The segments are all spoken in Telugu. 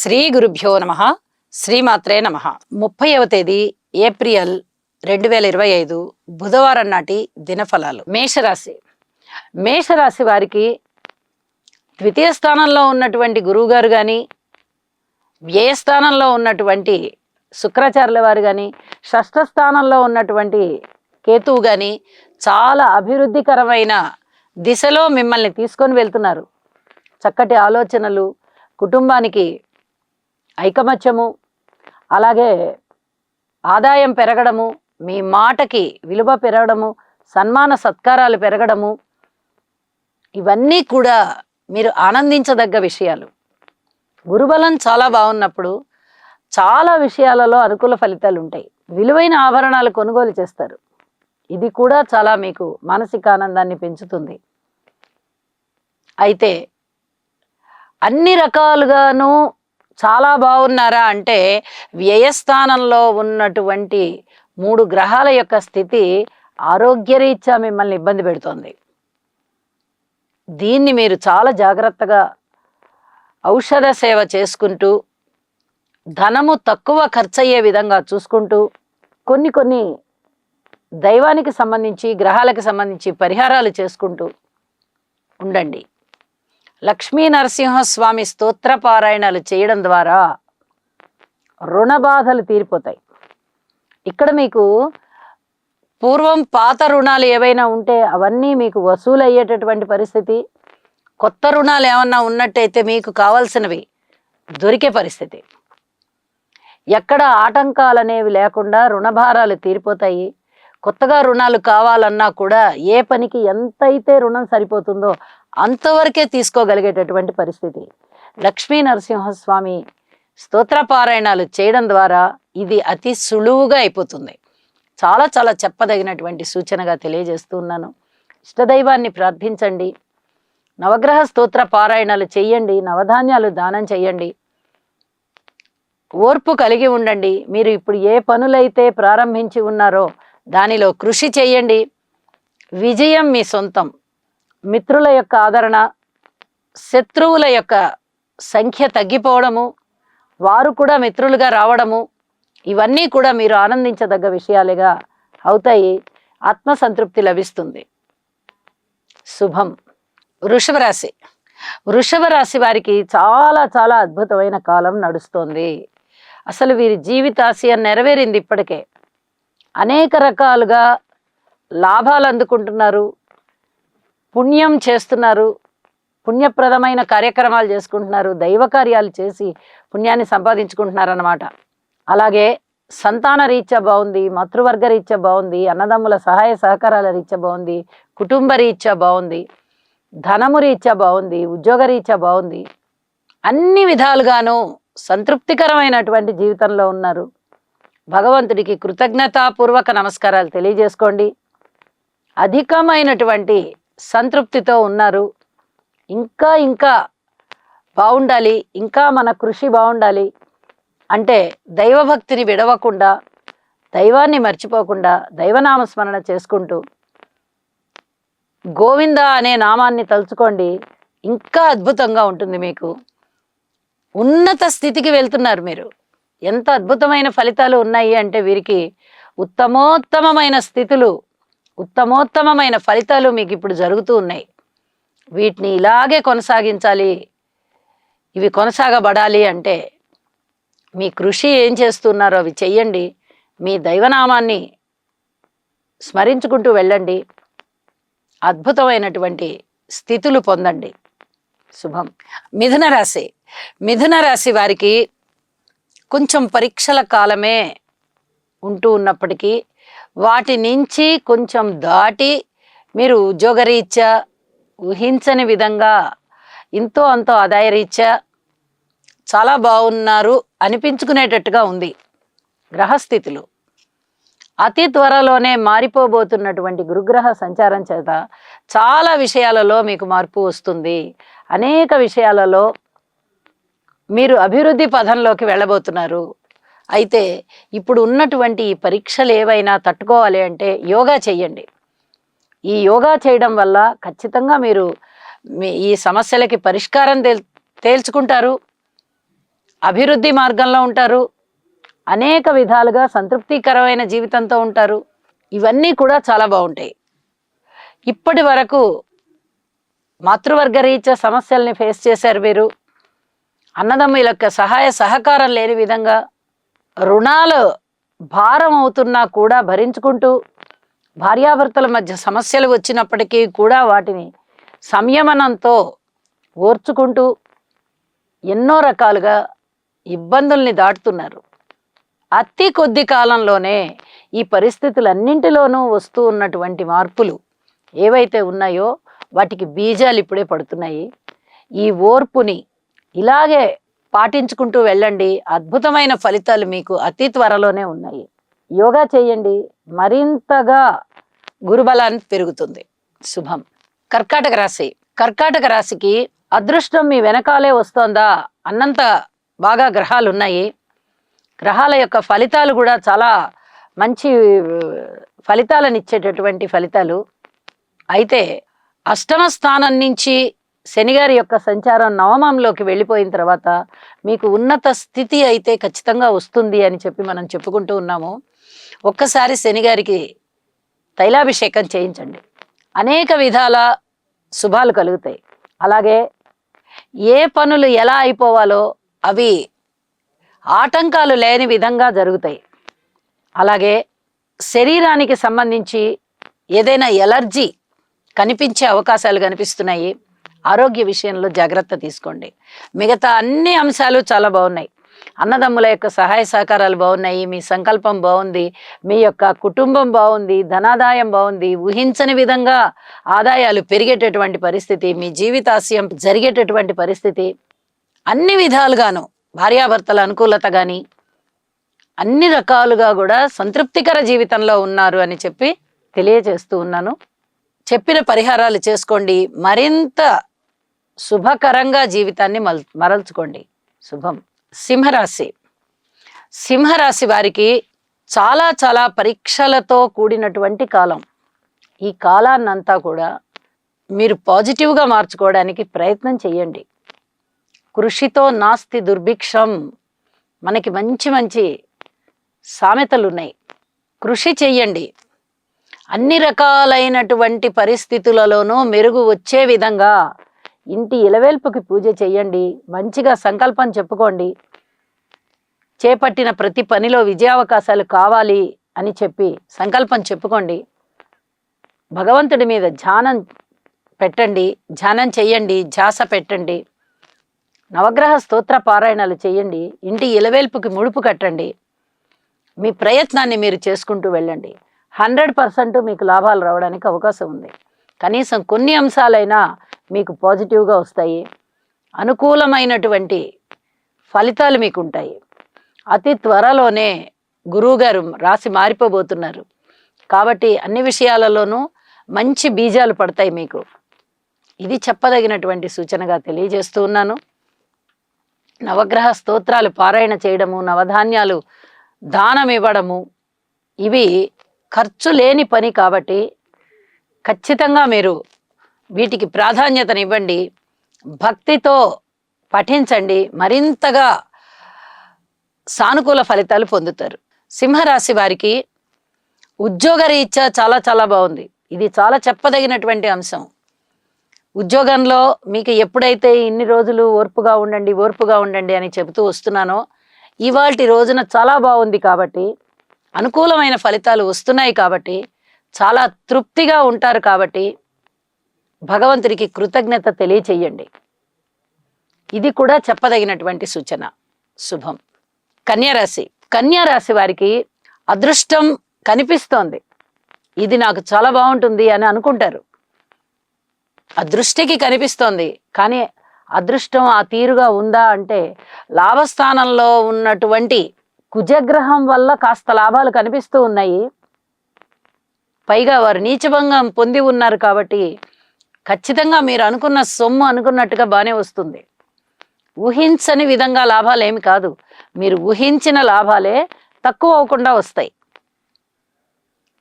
శ్రీ గురుభ్యో నమః. శ్రీమాత్రే నమః. 30వ తేదీ ఏప్రిల్ 2025 బుధవారం నాటి దినఫలాలు. మేషరాశి. మేషరాశి వారికి ద్వితీయ స్థానంలో ఉన్నటువంటి గురువుగారు కానీ, వ్యయస్థానంలో ఉన్నటువంటి శుక్రాచార్యుల వారు కానీ, షష్ఠ స్థానంలో ఉన్నటువంటి కేతువు కానీ చాలా అభివృద్ధికరమైన దిశలో మిమ్మల్ని తీసుకొని వెళ్తున్నారు. చక్కటి ఆలోచనలు, కుటుంబానికి ఐకమత్యము, అలాగే ఆదాయం పెరగడము, మీ మాటకి విలువ పెరగడము, సన్మాన సత్కారాలు పెరగడము, ఇవన్నీ కూడా మీరు ఆనందించదగ్గ విషయాలు. గురుబలం చాలా బాగున్నప్పుడు చాలా విషయాలలో అనుకూల ఫలితాలు ఉంటాయి. విలువైన ఆభరణాలు కొనుగోలు చేస్తారు. ఇది కూడా చాలా మీకు మానసిక ఆనందాన్ని పెంచుతుంది. అయితే అన్ని రకాలుగాను చాలా బాగున్నారా అంటే, వ్యయస్థానంలో ఉన్నటువంటి 3 గ్రహాల యొక్క స్థితి ఆరోగ్యరీత్యా మిమ్మల్ని ఇబ్బంది పెడుతోంది. దీన్ని మీరు చాలా జాగ్రత్తగా ఔషధ సేవ చేసుకుంటూ, ధనము తక్కువ ఖర్చయ్యే విధంగా చూసుకుంటూ, కొన్ని దైవానికి సంబంధించి, గ్రహాలకు సంబంధించి పరిహారాలు చేసుకుంటూ ఉండండి. లక్ష్మీ నరసింహస్వామి స్తోత్ర పారాయణాలు చేయడం ద్వారా రుణ బాధలు తీరిపోతాయి. ఇక్కడ మీకు పూర్వం పాత రుణాలు ఏవైనా ఉంటే అవన్నీ మీకు వసూలు అయ్యేటటువంటి పరిస్థితి, కొత్త రుణాలు ఏమన్నా ఉన్నట్టయితే మీకు కావాల్సినవి దొరికే పరిస్థితి. ఎక్కడ ఆటంకాలు అనేవి లేకుండా రుణభారాలు తీరిపోతాయి. కొత్తగా రుణాలు కావాలన్నా కూడా ఏ పనికి ఎంతైతే రుణం సరిపోతుందో అంతవరకే తీసుకోగలిగేటటువంటి పరిస్థితి. లక్ష్మీ నరసింహస్వామి స్తోత్రపారాయణాలు చేయడం ద్వారా ఇది అతి సులువుగా అయిపోతుంది. చాలా చాలా చెప్పదగినటువంటి సూచనగా తెలియజేస్తున్నాను. ఇష్టదైవాన్ని ప్రార్థించండి, నవగ్రహ స్తోత్ర పారాయణాలు చెయ్యండి, నవధాన్యాలు దానం చెయ్యండి, ఓర్పు కలిగి ఉండండి. మీరు ఇప్పుడు ఏ పనులైతే ప్రారంభించి ఉన్నారో దానిలో కృషి చెయ్యండి. విజయం మీ సొంతం. మిత్రుల యొక్క ఆదరణ, శత్రువుల యొక్క సంఖ్య తగ్గిపోవడము, వారు కూడా మిత్రులుగా రావడము, ఇవన్నీ కూడా మీరు ఆనందించదగ్గ విషయాలుగా అవుతాయి. ఆత్మసంతృప్తి లభిస్తుంది. శుభం. వృషభ రాశి. వృషభ రాశి వారికి చాలా చాలా అద్భుతమైన కాలం నడుస్తోంది. అసలు వీరి జీవితాశయం నెరవేరింది. ఇప్పటికే అనేక రకాలుగా లాభాలు అందుకుంటున్నారు, పుణ్యం చేస్తున్నారు, పుణ్యప్రదమైన కార్యక్రమాలు చేసుకుంటున్నారు, దైవ కార్యాలు చేసి పుణ్యాన్ని సంపాదించుకుంటున్నారు అన్నమాట. అలాగే సంతాన రీత్యా బాగుంది, మాతృవర్గ రీత్యా బాగుంది, అన్నదమ్ముల సహాయ సహకారాల రీత్యా బాగుంది, కుటుంబ రీత్యా బాగుంది, ధనము రీత్యా బాగుంది, ఉద్యోగ రీత్యా బాగుంది. అన్ని విధాలుగాను సంతృప్తికరమైనటువంటి జీవితంలో ఉన్నారు. భగవంతుడికి కృతజ్ఞతాపూర్వక నమస్కారాలు తెలియజేసుకోండి. అధికమైనటువంటి సంతృప్తితో ఉన్నారు. ఇంకా ఇంకా బాగుండాలి, ఇంకా మన కృషి బాగుండాలి అంటే దైవభక్తిని విడవకుండా, దైవాన్ని మర్చిపోకుండా దైవనామస్మరణ చేసుకుంటూ గోవింద అనే నామాన్ని తలుచుకోండి. ఇంకా అద్భుతంగా ఉంటుంది. మీకు ఉన్నత స్థితికి వెళ్తున్నారు. మీరు ఎంత అద్భుతమైన ఫలితాలు ఉన్నాయి అంటే వీరికి ఉత్తమోత్తమమైన స్థితులు, ఉత్తమోత్తమమైన ఫలితాలు మీకు ఇప్పుడు జరుగుతూ ఉన్నాయి. వీటిని ఇలాగే కొనసాగించాలి, ఇవి కొనసాగబడాలి అంటే మీ కృషి ఏం చేస్తున్నారో అవి చెయ్యండి. మీ దైవనామాన్ని స్మరించుకుంటూ వెళ్ళండి. అద్భుతమైనటువంటి స్థితులు పొందండి. శుభం. మిథున రాశి. మిథున రాశి వారికి కొంచెం పరీక్షల కాలమే ఉంటూ ఉన్నప్పటికీ వాటి నుంచి కొంచెం దాటి మీరు ఉద్యోగరీత్యా ఊహించని విధంగా ఇంతో అంతో ఆదాయరీత్యా చాలా బాగున్నారు అనిపించుకునేటట్టుగా ఉంది. గ్రహస్థితులు అతి త్వరలోనే మారిపోబోతున్నటువంటి గురుగ్రహ సంచారం చేత చాలా విషయాలలో మీకు మార్పు వస్తుంది. అనేక విషయాలలో మీరు అభివృద్ధి పథంలోకి వెళ్ళబోతున్నారు. అయితే ఇప్పుడు ఉన్నటువంటి ఈ పరీక్షలు ఏవైనా తట్టుకోవాలి అంటే యోగా చెయ్యండి. ఈ యోగా చేయడం వల్ల ఖచ్చితంగా మీరు ఈ సమస్యలకి పరిష్కారం తేల్చుకుంటారు. అభివృద్ధి మార్గంలో ఉంటారు, అనేక విధాలుగా సంతృప్తికరమైన జీవితంతో ఉంటారు. ఇవన్నీ కూడా చాలా బాగుంటాయి. ఇప్పటి వరకు మాతృవర్గ రీత్యా సమస్యల్ని ఫేస్ చేశారు మీరు. అన్నదమ్ముల యొక్క సహాయ సహకారం లేని విధంగా రుణాలు భారం అవుతున్నా కూడా భరించుకుంటూ, భార్యాభర్తల మధ్య సమస్యలు వచ్చినప్పటికీ కూడా వాటిని సంయమనంతో ఓర్చుకుంటూ ఎన్నో రకాలుగా ఇబ్బందుల్ని దాటుతున్నారు. అతి కొద్ది కాలంలోనే ఈ పరిస్థితులన్నింటిలోనూ వస్తూ ఉన్నటువంటి మార్పులు ఏవైతే ఉన్నాయో వాటికి బీజాలు ఇప్పుడే పడుతున్నాయి. ఈ ఓర్పుని ఇలాగే పాటించుకుంటూ వెళ్ళండి. అద్భుతమైన ఫలితాలు మీకు అతి త్వరలోనే ఉన్నాయి. యోగా చేయండి, మరింతగా గురుబలాన్ని పెరుగుతుంది. శుభం. కర్కాటక రాశి. కర్కాటక రాశికి అదృష్టం మీ వెనకాలే వస్తోందా అన్నంత బాగా గ్రహాలు ఉన్నాయి. గ్రహాల యొక్క ఫలితాలు కూడా చాలా మంచి ఫలితాలను ఇచ్చేటటువంటి ఫలితాలు. అయితే అష్టమ స్థానం నుంచి శనిగారి యొక్క సంచారం నవమంలోకి వెళ్ళిపోయిన తర్వాత మీకు ఉన్నత స్థితి అయితే ఖచ్చితంగా వస్తుంది అని చెప్పి మనం చెప్పుకుంటూ ఉన్నాము. ఒక్కసారి శనిగారికి తైలాభిషేకం చేయించండి, అనేక విధాల శుభాలు కలుగుతాయి. అలాగే ఏ పనులు ఎలా అయిపోవాలో అవి ఆటంకాలు లేని విధంగా జరుగుతాయి. అలాగే శరీరానికి సంబంధించి ఏదైనా ఎలర్జీ కనిపించే అవకాశాలు కనిపిస్తున్నాయి. ఆరోగ్య విషయంలో జాగ్రత్త తీసుకోండి. మిగతా అన్ని అంశాలు చాలా బాగున్నాయి. అన్నదమ్ముల యొక్క సహాయ సహకారాలు బాగున్నాయి, మీ సంకల్పం బాగుంది, మీ యొక్క కుటుంబం బాగుంది, ధనాదాయం బాగుంది, ఊహించని విధంగా ఆదాయాలు పెరిగేటటువంటి పరిస్థితి, మీ జీవితాశయం జరిగేటటువంటి పరిస్థితి, అన్ని విధాలుగాను భార్యాభర్తల అనుకూలత కానీ అన్ని రకాలుగా కూడా సంతృప్తికర జీవితంలో ఉన్నారు అని చెప్పి తెలియజేస్తూ ఉన్నాను. చెప్పిన పరిహారాలు చేసుకోండి, మరింత శుభకరంగా జీవితాన్ని మరల్చుకోండి. శుభం. సింహరాశి. సింహరాశి వారికి చాలా చాలా పరీక్షలతో కూడినటువంటి కాలం. ఈ కాలాన్నంతా కూడా మీరు పాజిటివ్గా మార్చుకోవడానికి ప్రయత్నం చేయండి. కృషితో నాస్తి దుర్భిక్షం, మనకి మంచి మంచి సామెతలు ఉన్నాయి. కృషి చెయ్యండి, అన్ని రకాలైనటువంటి పరిస్థితులలోనూ మెరుగు వచ్చే విధంగా ఇంటి ఇలవేల్పుకి పూజ చెయ్యండి. మంచిగా సంకల్పం చెప్పుకోండి. చేపట్టిన ప్రతి పనిలో విజయావకాశాలు కావాలి అని చెప్పి సంకల్పం చెప్పుకోండి. భగవంతుడి మీద ధ్యానం పెట్టండి, ధ్యానం చెయ్యండి, ధ్యాస పెట్టండి. నవగ్రహ స్తోత్ర పారాయణాలు చేయండి. ఇంటి ఇలవేల్పుకి ముడుపు కట్టండి. మీ ప్రయత్నాన్ని మీరు చేసుకుంటూ వెళ్ళండి. 100% మీకు లాభాలు రావడానికి అవకాశం ఉంది. కనీసం కొన్ని అంశాలైనా మీకు పాజిటివ్గా వస్తాయి. అనుకూలమైనటువంటి ఫలితాలు మీకు ఉంటాయి. అతి త్వరలోనే గురువుగారు రాశి మారిపోబోతున్నారు కాబట్టి అన్ని విషయాలలోనూ మంచి బీజాలు పడతాయి మీకు. ఇది చెప్పదగినటువంటి సూచనగా తెలియజేస్తూ ఉన్నాను. నవగ్రహ స్తోత్రాలు పారాయణ చేయడము, నవధాన్యాలు దానం ఇవ్వడము, ఇవి ఖర్చు లేని పని కాబట్టి ఖచ్చితంగా మీరు వీటికి ప్రాధాన్యతనివ్వండి. భక్తితో పఠించండి, మరింతగా సానుకూల ఫలితాలు పొందుతారు. సింహరాశి వారికి ఉద్యోగరీత్యా చాలా చాలా బాగుంది. ఇది చాలా చెప్పదగినటువంటి అంశం. ఉద్యోగంలో మీకు ఎప్పుడైతే ఇన్ని రోజులు ఓర్పుగా ఉండండి ఓర్పుగా ఉండండి అని చెబుతూ వస్తున్నానో ఇవాల్టి రోజున చాలా బాగుంది కాబట్టి, అనుకూలమైన ఫలితాలు వస్తున్నాయి కాబట్టి, చాలా తృప్తిగా ఉంటారు కాబట్టి భగవంతుడికి కృతజ్ఞత తెలియచేయండి. ఇది కూడా చెప్పదగినటువంటి సూచన. శుభం. కన్యారాశి. కన్యారాశి వారికి అదృష్టం కనిపిస్తోంది. ఇది నాకు చాలా బాగుంటుంది అని అనుకుంటారు. అదృష్టికి కనిపిస్తోంది, కానీ అదృష్టం ఆ తీరుగా ఉందా అంటే లాభస్థానంలో ఉన్నటువంటి కుజగ్రహం వల్ల కాస్త లాభాలు కనిపిస్తూ ఉన్నాయి. పైగా వారు నీచభంగం పొంది ఉన్నారు కాబట్టి ఖచ్చితంగా మీరు అనుకున్న సొమ్ము అనుకున్నట్టుగా బాగానే వస్తుంది. ఊహించని విధంగా లాభాలు ఏమి కాదు, మీరు ఊహించిన లాభాలే తక్కువ అవ్వకుండా వస్తాయి.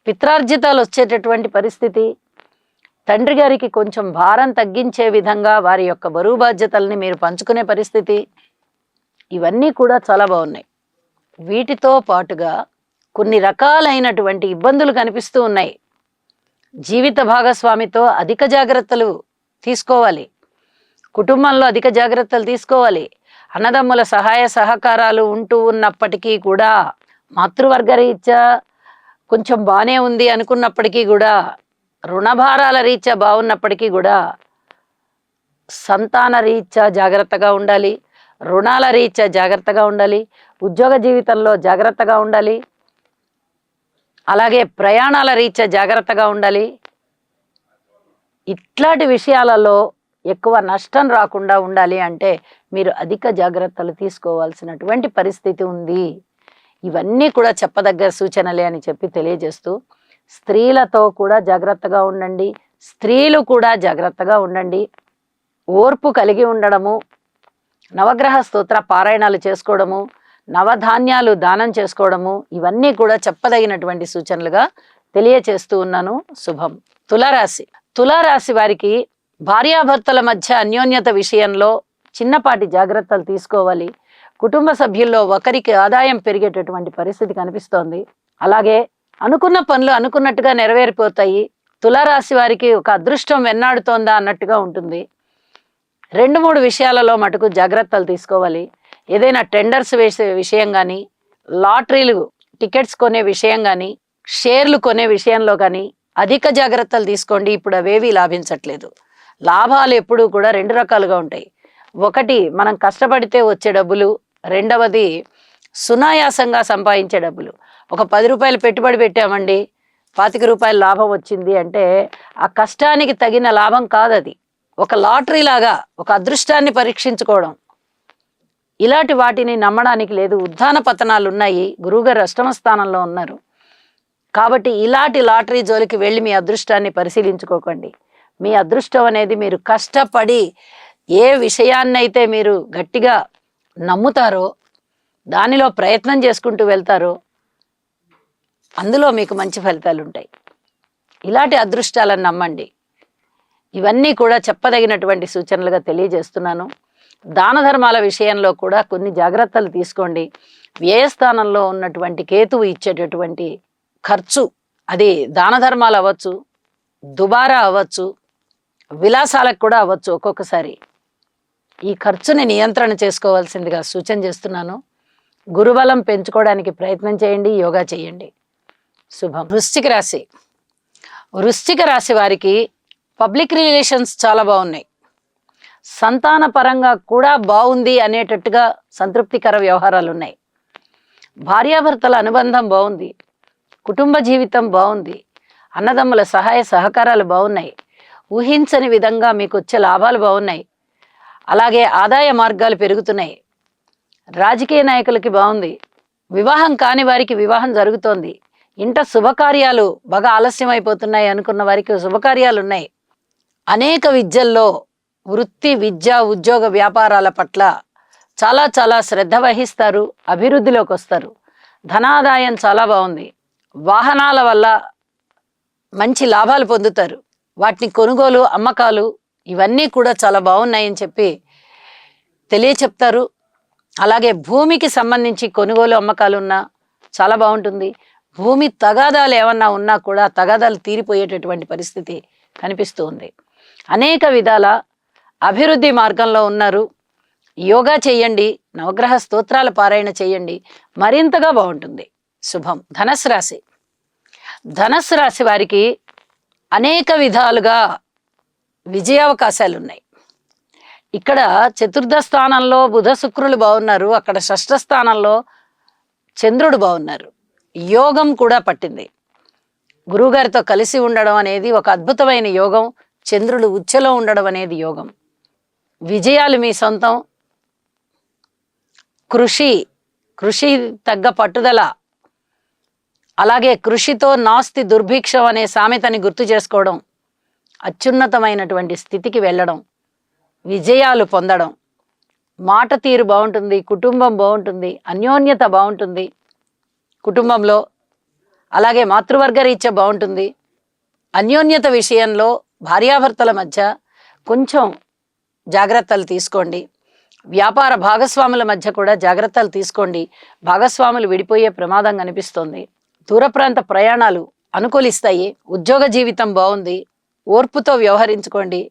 పిత్రార్జితాలు వచ్చేటటువంటి పరిస్థితి, తండ్రి గారికి కొంచెం భారం తగ్గించే విధంగా వారి యొక్క బరువు బాధ్యతల్ని మీరు పంచుకునే పరిస్థితి, ఇవన్నీ కూడా చాలా బాగున్నాయి. వీటితో పాటుగా కొన్ని రకాలైనటువంటి ఇబ్బందులు కనిపిస్తూ ఉన్నాయి. జీవిత భాగస్వామితో అధిక జాగ్రత్తలు తీసుకోవాలి, కుటుంబంలో అధిక జాగ్రత్తలు తీసుకోవాలి. అన్నదమ్ముల సహాయ సహకారాలు ఉంటూ ఉన్నప్పటికీ కూడా, మాతృవర్గ రీత్యా కొంచెం బాగానే ఉంది అనుకున్నప్పటికీ కూడా, రుణభారాల రీత్యా బాగున్నప్పటికీ కూడా, సంతాన రీత్యా జాగ్రత్తగా ఉండాలి, రుణాల రీత్యా జాగ్రత్తగా ఉండాలి, ఉద్యోగ జీవితంలో జాగ్రత్తగా ఉండాలి, అలాగే ప్రయాణాల రీత్యా జాగ్రత్తగా ఉండాలి. ఇట్లాంటి విషయాలలో ఎక్కువ నష్టం రాకుండా ఉండాలి అంటే మీరు అధిక జాగ్రత్తలు తీసుకోవాల్సినటువంటి పరిస్థితి ఉంది. ఇవన్నీ కూడా చెప్పదగ్గ సూచనలే అని చెప్పి తెలియజేస్తూ, స్త్రీలతో కూడా జాగ్రత్తగా ఉండండి, స్త్రీలు కూడా జాగ్రత్తగా ఉండండి. ఓర్పు కలిగి ఉండడము, నవగ్రహ స్తోత్ర పారాయణాలు చేసుకోవడము, నవధాన్యాలు దానం చేసుకోవడము, ఇవన్నీ కూడా చెప్పదగినటువంటి సూచనలుగా తెలియచేస్తూ ఉన్నాను. శుభం. తులారాశి. తులారాశి వారికి భార్యాభర్తల మధ్య అన్యోన్యత విషయంలో చిన్నపాటి జాగ్రత్తలు తీసుకోవాలి. కుటుంబ సభ్యుల్లో ఒకరికి ఆదాయం పెరిగేటటువంటి పరిస్థితి కనిపిస్తోంది. అలాగే అనుకున్న పనులు అనుకున్నట్టుగా నెరవేరిపోతాయి. తులారాశి వారికి ఒక అదృష్టం వెన్నాడుతోందా అన్నట్టుగా ఉంటుంది. 2-3 విషయాలలో మటుకు జాగ్రత్తలు తీసుకోవాలి. ఏదైనా టెండర్స్ వేసే విషయం కానీ, లాటరీలు టికెట్స్ కొనే విషయం కానీ, షేర్లు కొనే విషయంలో కానీ అధిక జాగ్రత్తలు తీసుకోండి. ఇప్పుడు అవేవి లాభించట్లేదు. లాభాలు ఎప్పుడూ కూడా 2 రకాలుగా ఉంటాయి. ఒకటి మనం కష్టపడితే వచ్చే డబ్బులు, రెండవది సునాయాసంగా సంపాదించే డబ్బులు. ఒక 10 రూపాయలు పెట్టుబడి పెట్టామండి, 25 రూపాయలు లాభం వచ్చింది అంటే ఆ కష్టానికి తగిన లాభం కాదు అది. ఒక లాటరీ లాగా ఒక అదృష్టాన్ని పరీక్షించుకోవడం. ఇలాంటి వాటిని నమ్మడానికి లేదు. ఉత్థాన పతనాలు ఉన్నాయి. గురువుగారు అష్టమ స్థానంలో ఉన్నారు కాబట్టి ఇలాంటి లాటరీ జోలికి వెళ్ళి మీ అదృష్టాన్ని పరిశీలించుకోకండి. మీ అదృష్టం అనేది మీరు కష్టపడి ఏ విషయాన్నైతే మీరు గట్టిగా నమ్ముతారో, దానిలో ప్రయత్నం చేసుకుంటూ వెళ్తారో, అందులో మీకు మంచి ఫలితాలు ఉంటాయి. ఇలాంటి అదృష్టాలను నమ్మండి. ఇవన్నీ కూడా చెప్పదగినటువంటి సూచనలుగా తెలియజేస్తున్నాను. దాన ధర్మాల విషయంలో కూడా కొన్ని జాగ్రత్తలు తీసుకోండి. వ్యయస్థానంలో ఉన్నటువంటి కేతువు ఇచ్చేటటువంటి ఖర్చు, అది దాన ధర్మాలు అవ్వచ్చు, దుబారా అవ్వచ్చు, విలాసాలకు కూడా అవ్వచ్చు. ఒక్కొక్కసారి ఈ ఖర్చుని నియంత్రణ చేసుకోవాల్సిందిగా సూచన చేస్తున్నాను. గురుబలం పెంచుకోవడానికి ప్రయత్నం చేయండి, యోగా చేయండి. శుభం. వృశ్చిక రాశి. వృశ్చిక రాశి వారికి పబ్లిక్ రిలేషన్స్ చాలా బాగున్నాయి. సంతాన పరంగా కూడా బాగుంది అనేటట్టుగా సంతృప్తికర వ్యవహారాలు ఉన్నాయి. భార్యాభర్తల అనుబంధం బాగుంది, కుటుంబ జీవితం బాగుంది, అన్నదమ్ముల సహాయ సహకారాలు బాగున్నాయి, ఊహించని విధంగా మీకు వచ్చే లాభాలు బాగున్నాయి. అలాగే ఆదాయ మార్గాలు పెరుగుతున్నాయి. రాజకీయ నాయకులకి బాగుంది. వివాహం కాని వారికి వివాహం జరుగుతోంది. ఇంట శుభకార్యాలు బాగా ఆలస్యం అయిపోతున్నాయి అనుకున్న వారికి శుభకార్యాలు ఉన్నాయి. అనేక విద్యల్లో వృత్తి, విద్య, ఉద్యోగ, వ్యాపారాల పట్ల చాలా చాలా శ్రద్ధ వహిస్తారు, అభివృద్ధిలోకి వస్తారు. ధనాదాయం చాలా బాగుంది. వాహనాల వల్ల మంచి లాభాలు పొందుతారు. వాటిని కొనుగోలు, అమ్మకాలు ఇవన్నీ కూడా చాలా బాగున్నాయని చెప్పి తెలియచెప్తారు. అలాగే భూమికి సంబంధించి కొనుగోలు, అమ్మకాలు ఉన్నా చాలా బాగుంటుంది. భూమి తగాదాలు ఏమన్నా ఉన్నా కూడా తగాదాలు తీరిపోయేటటువంటి పరిస్థితి కనిపిస్తూ ఉంది. అనేక విధాల అభివృద్ధి మార్గంలో ఉన్నారు. యోగా చేయండి, నవగ్రహ స్తోత్రాల పారాయణ చేయండి, మరింతగా బాగుంటుంది. శుభం. ధనుస్సు రాశి. ధనుస్సు రాశి వారికి అనేక విధాలుగా విజయావకాశాలు ఉన్నాయి. ఇక్కడ చతుర్థ స్థానంలో బుధ శుక్రులు బాగున్నారు, అక్కడ షష్ఠ స్థానంలో చంద్రుడు బాగున్నారు. యోగం కూడా పట్టింది. గురువుగారితో కలిసి ఉండడం అనేది ఒక అద్భుతమైన యోగం. చంద్రుడు ఉచ్చలో ఉండడం అనేది యోగం. విజయాలు మీ సొంతం. కృషి తగ్గ పట్టుదల, అలాగే కృషితో నాస్తి దుర్భిక్షం అనే సామెతని గుర్తు చేసుకోవడం, అత్యున్నతమైనటువంటి స్థితికి వెళ్ళడం, విజయాలు పొందడం, మాట తీరు బాగుంటుంది, కుటుంబం బాగుంటుంది, అన్యోన్యత బాగుంటుంది కుటుంబంలో. అలాగే మాతృవర్గ రీత్యా బాగుంటుంది. అన్యోన్యత విషయంలో భార్యాభర్తల మధ్య కొంచెం జాగ్రత్తలు తీసుకోండి. వ్యాపార భాగస్వాముల మధ్య కూడా జాగ్రత్తలు తీసుకోండి. భాగస్వాములు విడిపోయే ప్రమాదం కనిపిస్తోంది. దూర ప్రాంత ప్రయాణాలు అనుకూలిస్తాయి. ఉద్యోగ జీవితం బాగుంది. ఓర్పుతో వ్యవహరించుకోండి.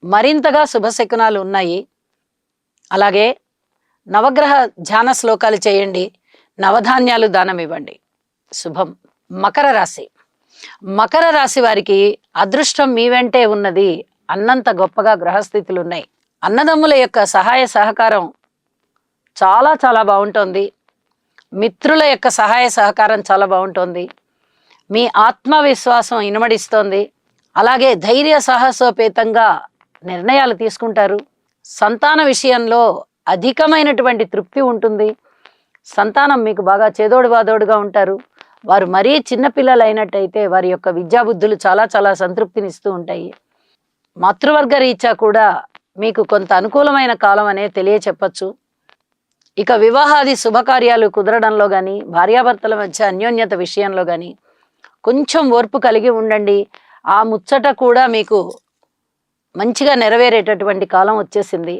మరింతగా శుభశకునాలు ఉన్నాయి. అలాగే నవగ్రహ ధ్యాన శ్లోకాలు చేయండి. నవధాన్యాలు దానం ఇవ్వండి. శుభం. మకర రాశి. మకర రాశి వారికి అదృష్టం మీ వెంటే ఉన్నది అన్నంత గొప్పగా గ్రహస్థితులు ఉన్నాయి. అన్నదమ్ముల యొక్క సహాయ సహకారం చాలా చాలా బాగుంటుంది. మిత్రుల యొక్క సహాయ సహకారం చాలా బాగుంటుంది. మీ ఆత్మవిశ్వాసం ఇనుమడిస్తోంది. అలాగే ధైర్య సాహసోపేతంగా నిర్ణయాలు తీసుకుంటారు. సంతాన విషయంలో అధికమైనటువంటి తృప్తి ఉంటుంది. సంతానం మీకు బాగా చేదోడు వాదోడుగా ఉంటారు. వారు మరీ చిన్నపిల్లలు అయినట్టయితే వారి యొక్క విద్యాబుద్ధులు చాలా చాలా సంతృప్తినిస్తూ ఉంటాయి. మాతృవర్గ రీత్యా కూడా మీకు కొంత అనుకూలమైన కాలం అనే తెలియచెప్పచ్చు. ఇక వివాహాది శుభకార్యాలు కుదరడంలో కానీ, భార్యాభర్తల మధ్య అన్యోన్యత విషయంలో కానీ కొంచెం ఓర్పు కలిగి ఉండండి. ఆ ముచ్చట కూడా మీకు మంచిగా నెరవేరేటటువంటి కాలం వచ్చేసింది.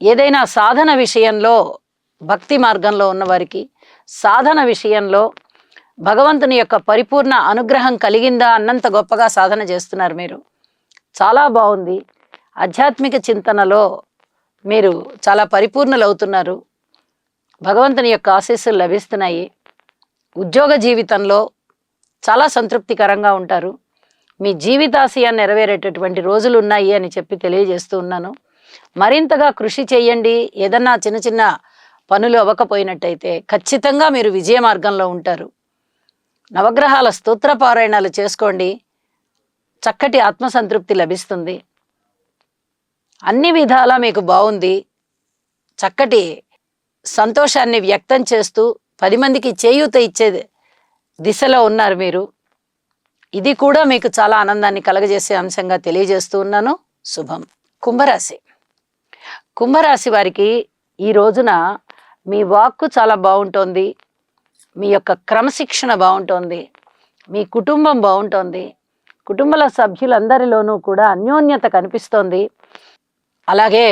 ఏదైనా సాధన విషయంలో, భక్తి మార్గంలో ఉన్నవారికి సాధన విషయంలో భగవంతుని యొక్క పరిపూర్ణ అనుగ్రహం కలిగిందా అన్నంత గొప్పగా సాధన చేస్తున్నారు మీరు. చాలా బాగుంది. ఆధ్యాత్మిక చింతనలో మీరు చాలా పరిపూర్ణులు అవుతున్నారు. భగవంతుని యొక్క ఆశీస్సులు లభిస్తున్నాయి. ఉద్యోగ జీవితంలో చాలా సంతృప్తికరంగా ఉంటారు. మీ జీవితాశయాన్ని నెరవేరేటటువంటి రోజులు ఉన్నాయి అని చెప్పి తెలియజేస్తూ ఉన్నాను. మరింతగా కృషి చేయండి. ఏదన్నా చిన్న చిన్న పనులు అవ్వకపోయినట్టయితే ఖచ్చితంగా మీరు విజయ మార్గంలో ఉంటారు. నవగ్రహాల స్తోత్ర పారాయణాలు చేసుకోండి. చక్కటి ఆత్మసంతృప్తి లభిస్తుంది. అన్ని విధాలా మీకు బాగుంది. చక్కటి సంతోషాన్ని వ్యక్తం చేస్తూ 10 మందికి చేయూత ఇచ్చే దిశలో ఉన్నారు మీరు. ఇది కూడా మీకు చాలా ఆనందాన్ని కలగజేసే అంశంగా తెలియజేస్తూ ఉన్నాను. శుభం. కుంభరాశి. కుంభరాశి వారికి ఈ రోజున మీ వాక్కు చాలా బాగుంటోంది. మీ యొక్క క్రమశిక్షణ బాగుంటోంది. మీ కుటుంబం బాగుంటోంది. కుటుంబ సభ్యులందరిలోనూ కూడా అన్యోన్యత కనిపిస్తోంది. అలాగే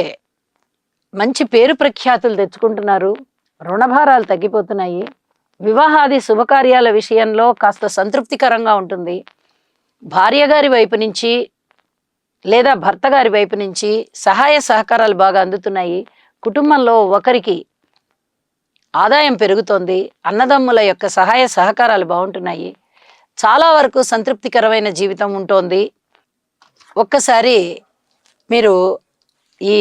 మంచి పేరు ప్రఖ్యాతులు తెచ్చుకుంటున్నారు. రుణభారాలు తగ్గిపోతున్నాయి. వివాహాది శుభకార్యాల విషయంలో కాస్త సంతృప్తికరంగా ఉంటుంది. భార్య గారి వైపు నుంచి లేదా భర్త గారి వైపు నుంచి సహాయ సహకారాలు బాగా అందుతున్నాయి. కుటుంబంలో ఒకరికి ఆదాయం పెరుగుతోంది. అన్నదమ్ముల యొక్క సహాయ సహకారాలు బాగుంటున్నాయి. చాలా వరకు సంతృప్తికరమైన జీవితం ఉంటుంది. ఒక్కసారి మీరు ఈ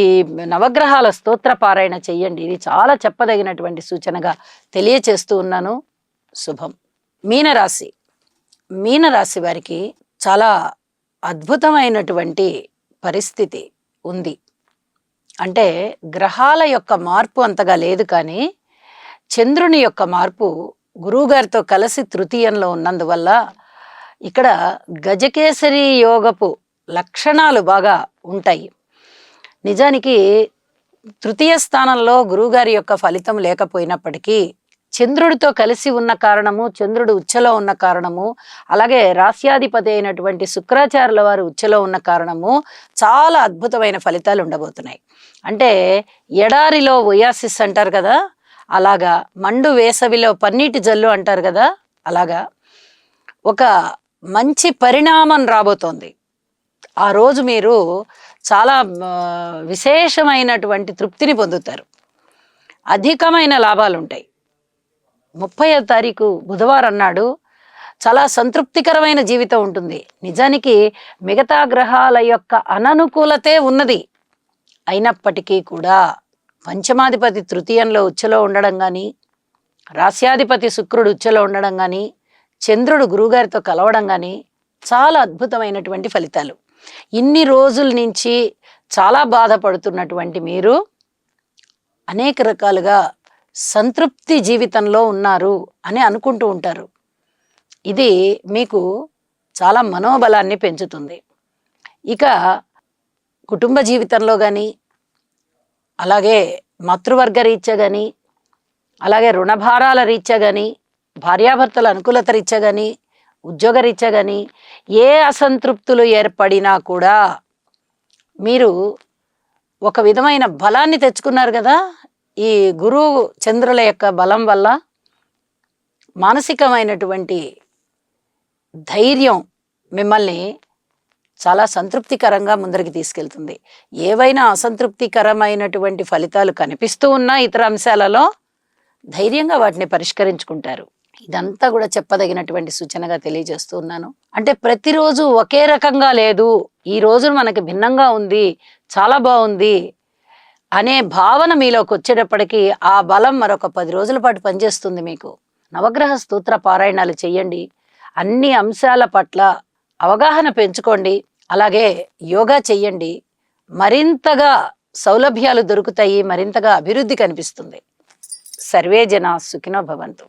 నవగ్రహాల స్తోత్ర పారాయణ చెయ్యండి. ఇది చాలా చెప్పదగినటువంటి సూచనగా తెలియచేస్తూ ఉన్నాను. శుభం. మీనరాశి. మీనరాశి వారికి చాలా అద్భుతమైనటువంటి పరిస్థితి ఉంది. అంటే గ్రహాల యొక్క మార్పు అంతగా లేదు, కానీ చంద్రుని యొక్క మార్పు గురువుగారితో కలిసి తృతీయంలో ఉన్నందువల్ల ఇక్కడ గజకేసరి యోగపు లక్షణాలు బాగా ఉంటాయి. నిజానికి తృతీయ స్థానంలో గురువుగారి యొక్క ఫలితం లేకపోయినప్పటికీ చంద్రుడితో కలిసి ఉన్న కారణము, చంద్రుడు ఉచ్చలో ఉన్న కారణము, అలాగే రాస్యాధిపతి అయినటువంటి శుక్రాచార్యుల వారు ఉచ్చలో ఉన్న కారణము చాలా అద్భుతమైన ఫలితాలు ఉండబోతున్నాయి. అంటే ఎడారిలో ఒయాసిస్ అంటారు కదా, అలాగా మండు వేసవిలో పన్నీటి జల్లు అంటారు కదా, అలాగా ఒక మంచి పరిణామం రాబోతోంది. ఆ రోజు మీరు చాలా విశేషమైనటువంటి తృప్తిని పొందుతారు. అధికమైన లాభాలు ఉంటాయి. 30వ తారీఖు బుధవారం నాడు చాలా సంతృప్తికరమైన జీవితం ఉంటుంది. నిజానికి మిగతా గ్రహాల యొక్క అననుకూలతే ఉన్నది. అయినప్పటికీ కూడా పంచమాధిపతి తృతీయంలో ఉచ్చలో ఉండడం కానీ, రాస్యాధిపతి శుక్రుడు ఉచ్చలో ఉండడం కానీ, చంద్రుడు గురువుగారితో కలవడం కానీ చాలా అద్భుతమైనటువంటి ఫలితాలు. ఇన్ని రోజుల నుంచి చాలా బాధపడుతున్నటువంటి మీరు అనేక రకాలుగా సంతృప్తి జీవితంలో ఉన్నారు అని అనుకుంటూ ఉంటారు. ఇది మీకు చాలా మనోబలాన్ని పెంచుతుంది. ఇక కుటుంబ జీవితంలో కానీ, అలాగే మాతృవర్గ రీత్యా కానీ, అలాగే రుణభారాల రీత్యా కానీ, భార్యాభర్తల అనుకూలత రీత్యా కానీ, ఉద్యోగ రీత్యా కానీ ఏ అసంతృప్తులు ఏర్పడినా కూడా మీరు ఒక విధమైన బలాన్ని తెచ్చుకున్నారు కదా ఈ గురువు చంద్రుల యొక్క బలం వల్ల. మానసికమైనటువంటి ధైర్యం మిమ్మల్ని చాలా సంతృప్తికరంగా ముందరికి తీసుకెళ్తుంది. ఏవైనా అసంతృప్తికరమైనటువంటి ఫలితాలు కనిపిస్తూ ఉన్నా ఇతర అంశాలలో ధైర్యంగా వాటిని పరిష్కరించుకుంటారు. ఇదంతా కూడా చెప్పదగినటువంటి సూచనగా తెలియజేస్తూ ఉన్నాను. అంటే ప్రతిరోజు ఒకే రకంగా లేదు, ఈ రోజు మనకి భిన్నంగా ఉంది, చాలా బాగుంది అనే భావన మీలోకి వచ్చేటప్పటికి ఆ బలం మరొక 10 రోజుల పాటు పనిచేస్తుంది మీకు. నవగ్రహ స్తోత్ర పారాయణాలు చెయ్యండి. అన్ని అంశాల పట్ల అవగాహన పెంచుకోండి. అలాగే యోగా చెయ్యండి. మరింతగా సౌలభ్యాలు దొరుకుతాయి, మరింతగా అభివృద్ధి కనిపిస్తుంది. సర్వే జనా సుఖినో భవంతు.